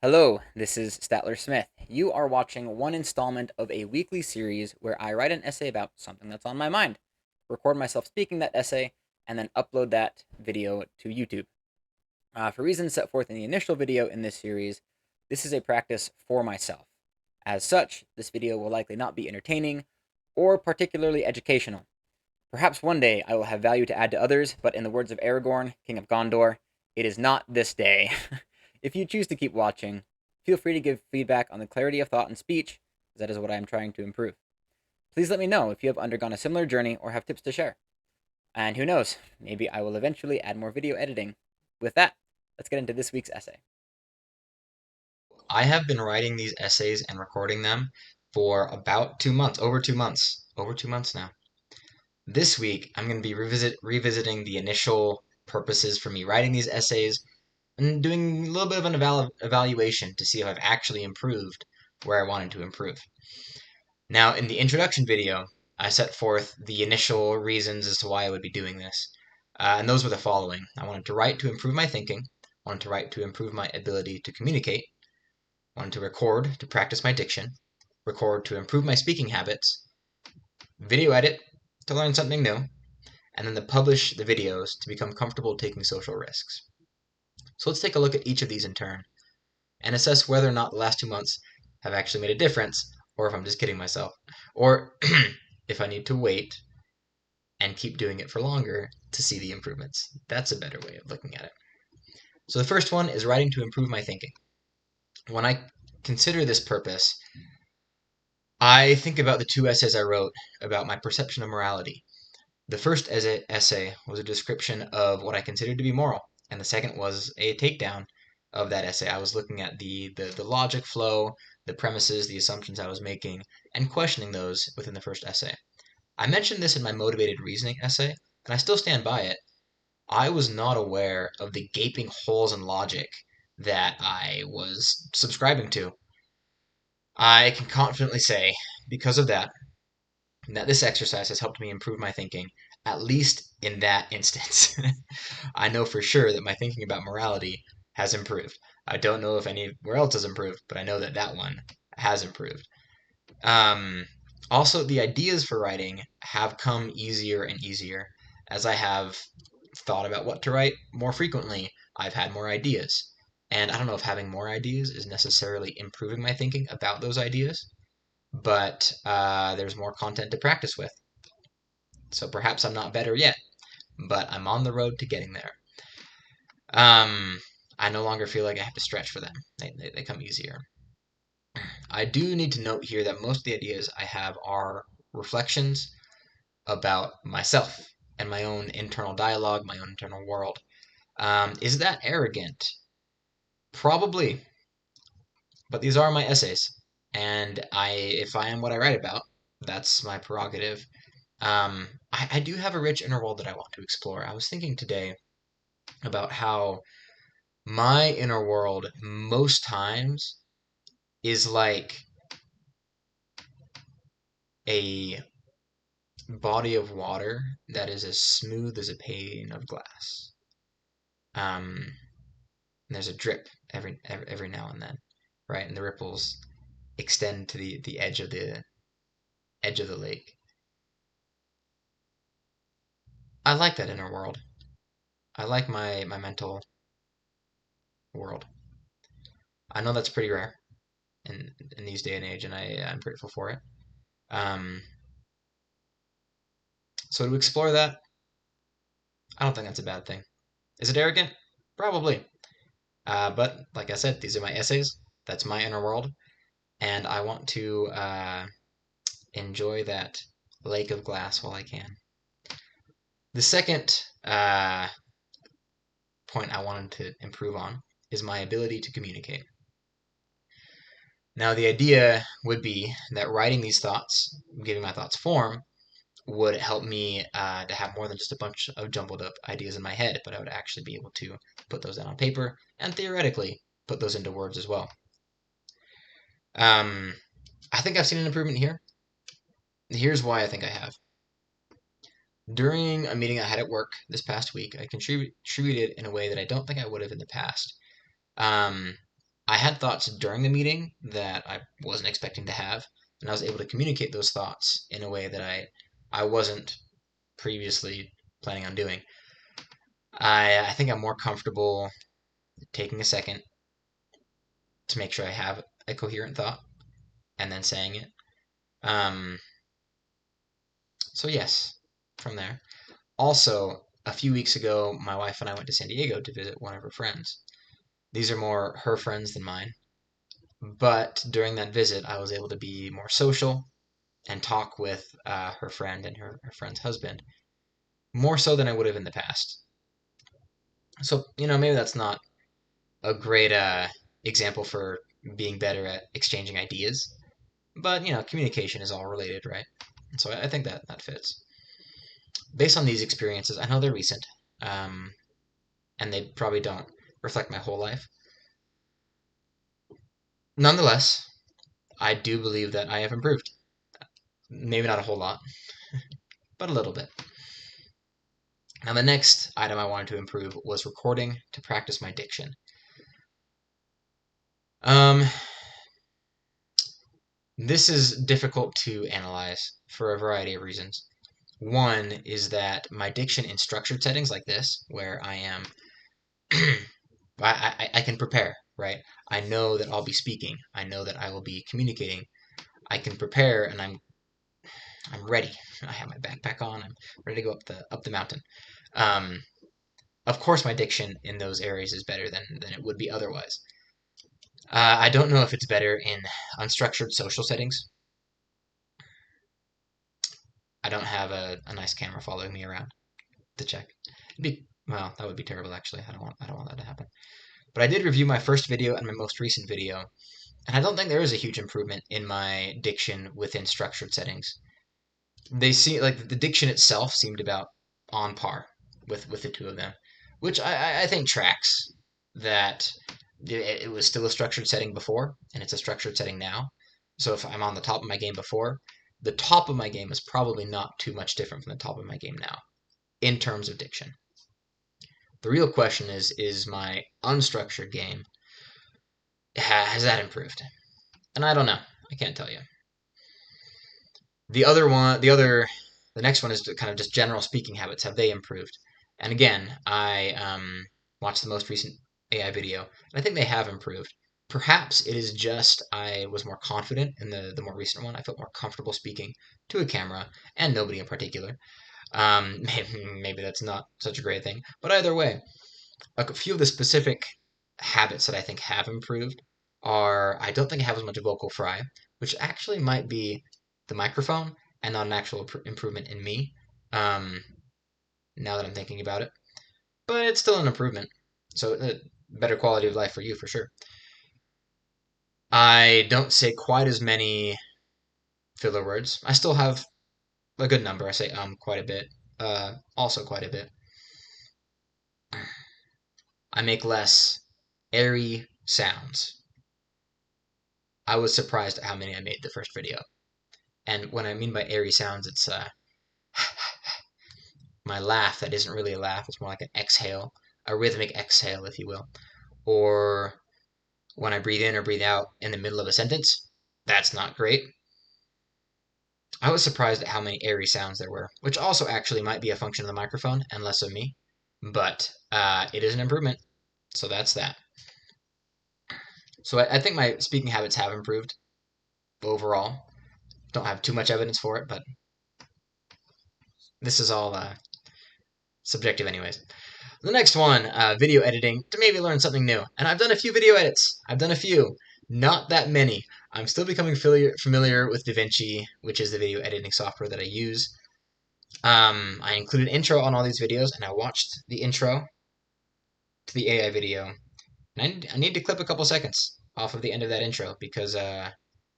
Hello, this is Statler Smith. You are watching one installment of a weekly series where I write an essay about something that's on my mind, record myself speaking that essay, and then upload that video to YouTube. For reasons set forth in the initial video in this series, this is a practice for myself. As such, this video will likely not be entertaining or particularly educational. Perhaps one day I will have value to add to others, but in the words of Aragorn, King of Gondor, it is not this day. If you choose to keep watching, feel free to give feedback on the clarity of thought and speech, as that is what I am trying to improve. Please let me know if you have undergone a similar journey or have tips to share. And who knows, maybe I will eventually add more video editing. With that, let's get into this week's essay. I have been writing these essays and recording them for about 2 months, over 2 months now. This week, I'm going to be revisiting the initial purposes for me writing these essays and doing a little bit of an evaluation to see if I've actually improved where I wanted to improve. Now, in the introduction video, I set forth the initial reasons as to why I would be doing this. And those were the following. I wanted to write to improve my thinking, I wanted to write to improve my ability to communicate, wanted to record to practice my diction, record to improve my speaking habits, video edit to learn something new, and then to publish the videos to become comfortable taking social risks. So let's take a look at each of these in turn and assess whether or not the last 2 months have actually made a difference, or if I'm just kidding myself, or if I need to wait and keep doing it for longer to see the improvements. That's a better way of looking at it. So the first one is writing to improve my thinking. When I consider this purpose, I think about the two essays I wrote about my perception of morality. The first essay was a description of what I considered to be moral, and the second was a takedown of that essay. I was looking at the logic flow, the premises, the assumptions I was making, and questioning those within the first essay. I mentioned this in my motivated reasoning essay, and I still stand by it. I was not aware of the gaping holes in logic that I was subscribing to. I can confidently say, because of that, that this exercise has helped me improve my thinking, at least in that instance. I know for sure that my thinking about morality has improved. I don't know if anywhere else has improved, but I know that that one has improved. Um, Also, the ideas for writing have come easier and easier as I have thought about what to write more frequently. I've had more ideas. And I don't know if having more ideas is necessarily improving my thinking about those ideas, but there's more content to practice with. So perhaps I'm not better yet, but I'm on the road to getting there. Um, I no longer feel like I have to stretch for them. They come easier. I do need to note here that most of the ideas I have are reflections about myself and my own internal dialogue, my own internal world. Is that arrogant? Probably, but these are my essays, and if I am what I write about, that's my prerogative. I do have a rich inner world that I want to explore. I was thinking today about how my inner world most times is like a body of water that is as smooth as a pane of glass. Um, there's a drip every now and then, right? And the ripples extend to the edge of the lake. I like that inner world. I like my mental world. I know that's pretty rare in these day and age, and I'm grateful for it. Um, so to explore that, I don't think that's a bad thing. Is it arrogant? Probably. But like I said, these are my essays. That's my inner world, and I want to enjoy that lake of glass while I can. The second point I wanted to improve on is my ability to communicate. Now, the idea would be that writing these thoughts, giving my thoughts form, would help me to have more than just a bunch of jumbled up ideas in my head, but I would actually be able to put those down on paper and theoretically put those into words as well. Um, I think I've seen an improvement here. Here's why I think I have. During a meeting I had at work this past week, I contributed in a way that I don't think I would have in the past. Um, I had thoughts during the meeting that I wasn't expecting to have, and I was able to communicate those thoughts in a way that I wasn't previously planning on doing. I think I'm more comfortable taking a second to make sure I have a coherent thought and then saying it. Um, so yes, from there. Also, a few weeks ago, my wife and I went to San Diego to visit one of her friends. These are more her friends than mine. But during that visit, I was able to be more social and talk with her friend and her friend's husband more so than I would have in the past. So, maybe that's not a great example for being better at exchanging ideas, but, communication is all related, right? And so I think that fits. Based on these experiences, I know they're recent, um, and they probably don't reflect my whole life. Nonetheless, I do believe that I have improved. Maybe not a whole lot, but a little bit. Now, the next item I wanted to improve was recording to practice my diction. Um, this is difficult to analyze for a variety of reasons. One is that my diction in structured settings like this, where I am, I can prepare, right? I know that I'll be speaking. I know that I will be communicating. I can prepare, and I'm ready. I have my backpack on. I'm ready to go up the mountain. Um, of course, my diction in those areas is better than it would be otherwise. I don't know if it's better in unstructured social settings. I don't have a nice camera following me around to check. Well, that would be terrible actually. I don't want that to happen. But I did review my first video and my most recent video, and I don't think there is a huge improvement in my diction within structured settings. They see like the diction itself seemed about on par with the two of them, which I think tracks that it was still a structured setting before, and it's a structured setting now. So if I'm on the top of my game before, the top of my game is probably not too much different from the top of my game now in terms of diction. The real question is my unstructured game, has that improved? And I don't know. I can't tell you. The next one is kind of just general speaking habits. Have they improved? And again, I watched the most recent AI video, and I think they have improved. Perhaps it is just I was more confident in the more recent one. I felt more comfortable speaking to a camera and nobody in particular. Maybe that's not such a great thing, but either way, a few of the specific habits that I think have improved are I don't think I have as much vocal fry, which actually might be the microphone and not an actual improvement in me. Um, now that I'm thinking about it, but it's still an improvement. So better quality of life for you for sure. I don't say quite as many filler words. I still have a good number. I say quite a bit. Also quite a bit. I make less airy sounds. I was surprised at how many I made the first video. And when I mean by airy sounds, it's my laugh that isn't really a laugh. It's more like an exhale, a rhythmic exhale, if you will. Or when I breathe in or breathe out in the middle of a sentence, that's not great. I was surprised at how many airy sounds there were, which also actually might be a function of the microphone and less of me. But it is an improvement, so that's that. So I think my speaking habits have improved overall. Don't have too much evidence for it, but this is all subjective anyways. The next one, video editing, to maybe learn something new. And I've done a few video edits. I've done a few. Not that many. I'm still becoming familiar with DaVinci, which is the video editing software that I use. I included intro on all these videos, and I watched the intro to the AI video. And I need to clip a couple seconds off of the end of that intro because,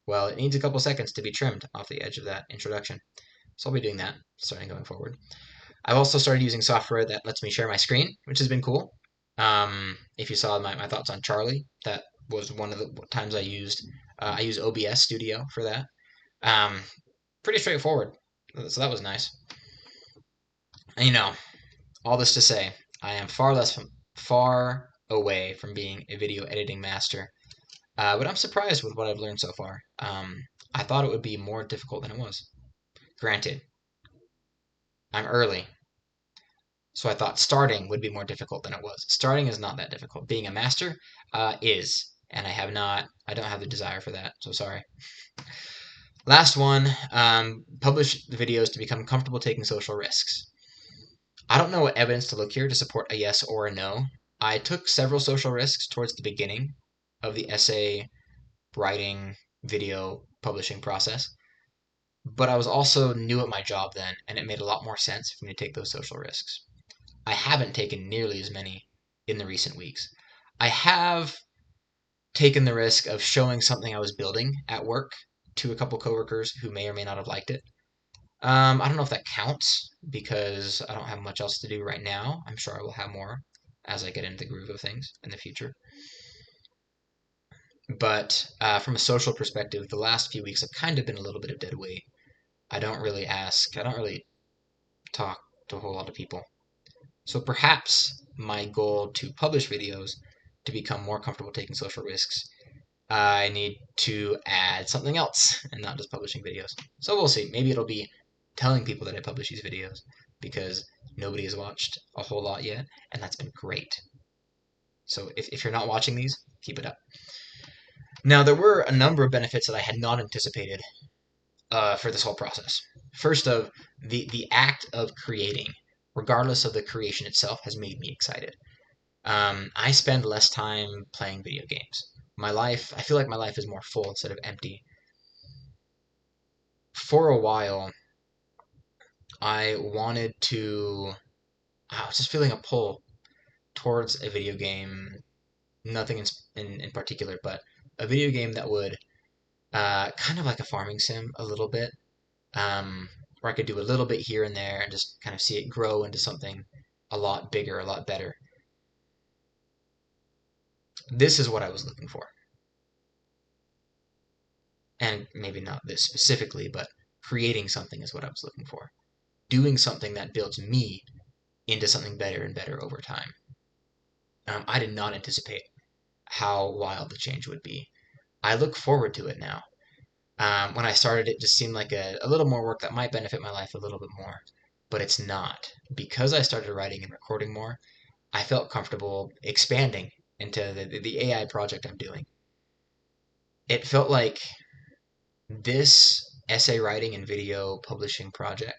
well, it needs a couple seconds to be trimmed off the edge of that introduction. So I'll be doing that starting going forward. I've also started using software that lets me share my screen, which has been cool. If you saw my thoughts on Charlie, that was one of the times I used OBS Studio for that. Pretty straightforward, so that was nice. And all this to say, I am far away from being a video editing master. But I'm surprised with what I've learned so far. I thought it would be more difficult than it was. Granted, I'm early, so I thought starting would be more difficult than it was. Starting is not that difficult. Being a master is, and I don't have the desire for that, so sorry. Last one, publish the videos to become comfortable taking social risks. I don't know what evidence to look here to support a yes or a no. I took several social risks towards the beginning of the essay writing, video publishing process, but I was also new at my job then, and it made a lot more sense for me to take those social risks. I haven't taken nearly as many in the recent weeks. I have taken the risk of showing something I was building at work to a couple coworkers who may or may not have liked it. I don't know if that counts because I don't have much else to do right now. I'm sure I will have more as I get into the groove of things in the future. But from a social perspective, the last few weeks have kind of been a little bit of dead weight. I don't really talk to a whole lot of people. So perhaps my goal to publish videos to become more comfortable taking social risks, I need to add something else and not just publishing videos. So we'll see. Maybe it'll be telling people that I publish these videos because nobody has watched a whole lot yet, and that's been great. So if you're not watching these, keep it up. Now, there were a number of benefits that I had not anticipated for this whole process. First of the act of creating, regardless of the creation itself, has made me excited. I spend less time playing video games. I feel like my life is more full instead of empty. For a while, I was just feeling a pull towards a video game, nothing in particular, but a video game that would, kind of like a farming sim a little bit, where I could do a little bit here and there and just kind of see it grow into something a lot bigger, a lot better. This is what I was looking for. And maybe not this specifically, but creating something is what I was looking for. Doing something that builds me into something better and better over time. I did not anticipate how wild the change would be. I look forward to it now. When I started, it just seemed like a little more work that might benefit my life a little bit more, but it's not. Because I started writing and recording more, I felt comfortable expanding into the AI project I'm doing. It felt like this essay writing and video publishing project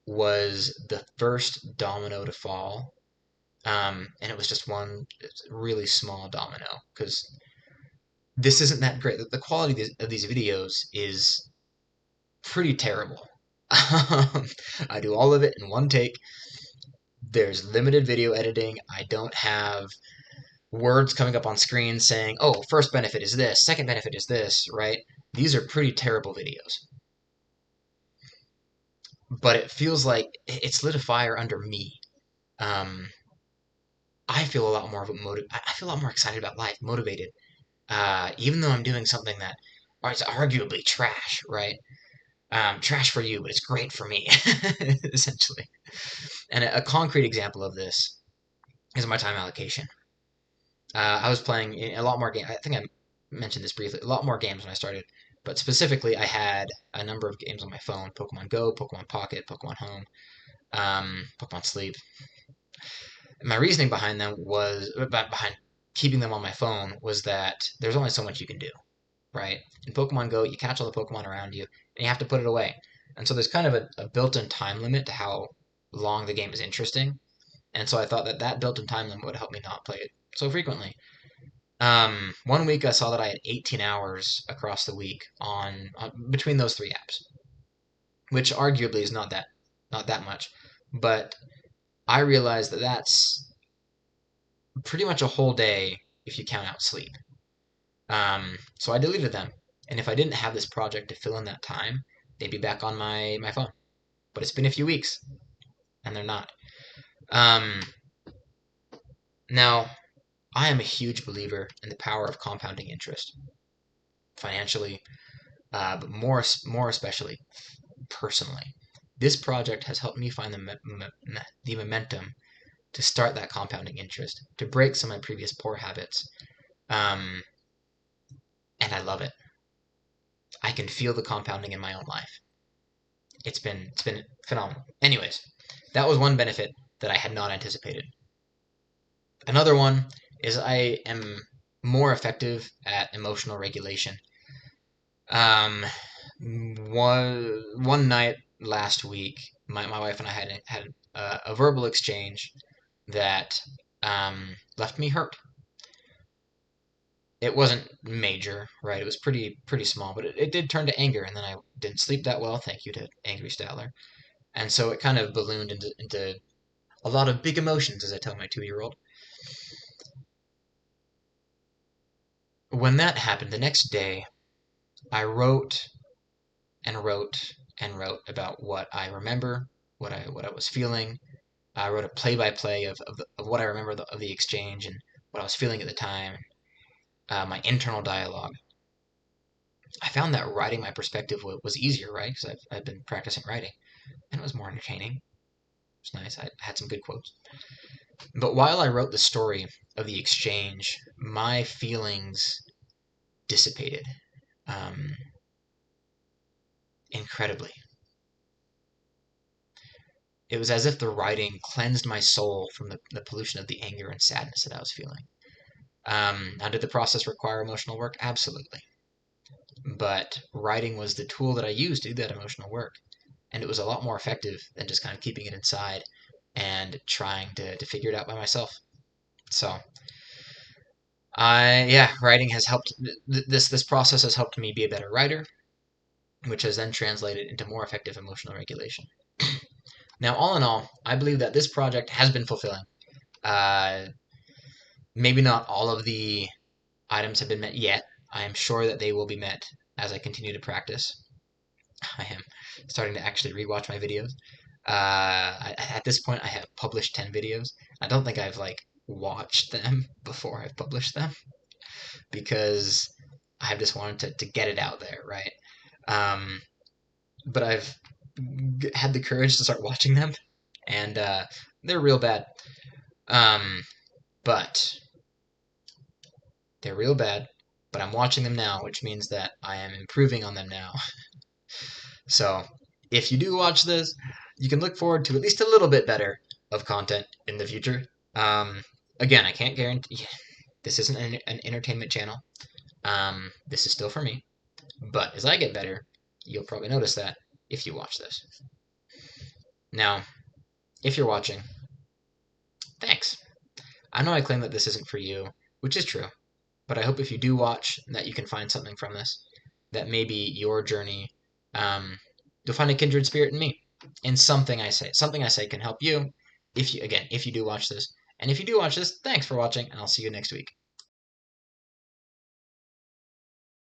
was the first domino to fall. And it was just one really small domino because this isn't that great. The quality of these videos is pretty terrible. I do all of it in one take. There's limited video editing. I don't have words coming up on screen saying, oh, first benefit is this, second benefit is this, right? These are pretty terrible videos. But it feels like it's lit a fire under me. Um, I feel a lot more I feel a lot more excited about life, motivated. Even though I'm doing something that is arguably trash, right? Trash for you, but it's great for me, essentially. And a concrete example of this is my time allocation. I was playing a lot more games. I think I mentioned this briefly. A lot more games when I started, but specifically, I had a number of games on my phone: Pokemon Go, Pokemon Pocket, Pokemon Home, Pokemon Sleep. My reasoning behind behind keeping them on my phone was that there's only so much you can do, right? In Pokemon Go, you catch all the Pokemon around you, and you have to put it away. And so there's kind of a built-in time limit to how long the game is interesting. And so I thought that built-in time limit would help me not play it so frequently. One week I saw that I had 18 hours across the week on between those three apps, which arguably is not that much, but I realized that that's pretty much a whole day if you count out sleep. So I deleted them, and if I didn't have this project to fill in that time, they'd be back on my phone. But it's been a few weeks, and they're not. Now, I am a huge believer in the power of compounding interest, financially, but more especially personally. This project has helped me find the momentum to start that compounding interest, to break some of my previous poor habits, um, can feel the compounding in my own life. It's been phenomenal. Anyways, that was one benefit that I had not anticipated. Another one is I am more effective at emotional regulation. Um, one night last week, my wife and I had a verbal exchange that left me hurt. It wasn't major, right? It was pretty small, but it did turn to anger, and then I didn't sleep that well. Thank you to Angry Statler, and so it kind of ballooned into a lot of big emotions, as I tell my 2-year-old. When that happened, the next day, I wrote and wrote and wrote about what I remember, what I was feeling. I wrote a play-by-play of what I remember of the exchange and what I was feeling at the time, my internal dialogue. I found that writing my perspective was easier, right? Because I've been practicing writing, and it was more entertaining. It was nice. I had some good quotes. But while I wrote the story of the exchange, my feelings dissipated incredibly. It was as if the writing cleansed my soul from the pollution of the anger and sadness that I was feeling. Now, did the process require emotional work? Absolutely. But writing was the tool that I used to do that emotional work. And it was a lot more effective than just kind of keeping it inside and trying to figure it out by myself. So, writing has helped. This process has helped me be a better writer, which has then translated into more effective emotional regulation. Now, all in all, I believe that this project has been fulfilling. Uh, Maybe not all of the items have been met yet. I am sure that they will be met as I continue to practice. I am starting to actually rewatch my videos. At this point, I have published 10 videos. I don't think I've like watched them before I've published them because I've just wanted to get it out there, right? But I've had the courage to start watching them, and they're real bad. But they're real bad, but I'm watching them now, which means that I am improving on them now. So, if you do watch this, you can look forward to at least a little bit better of content in the future. Again, I can't guarantee this isn't an entertainment channel. This is still for me. But as I get better, you'll probably notice that if you watch this. Now, if you're watching, thanks. I know I claim that this isn't for you, which is true. But I hope if you do watch that you can find something from this, that maybe your journey, you'll find a kindred spirit in me, in something I say can help you. If you do watch this, and if you do watch this, thanks for watching, and I'll see you next week.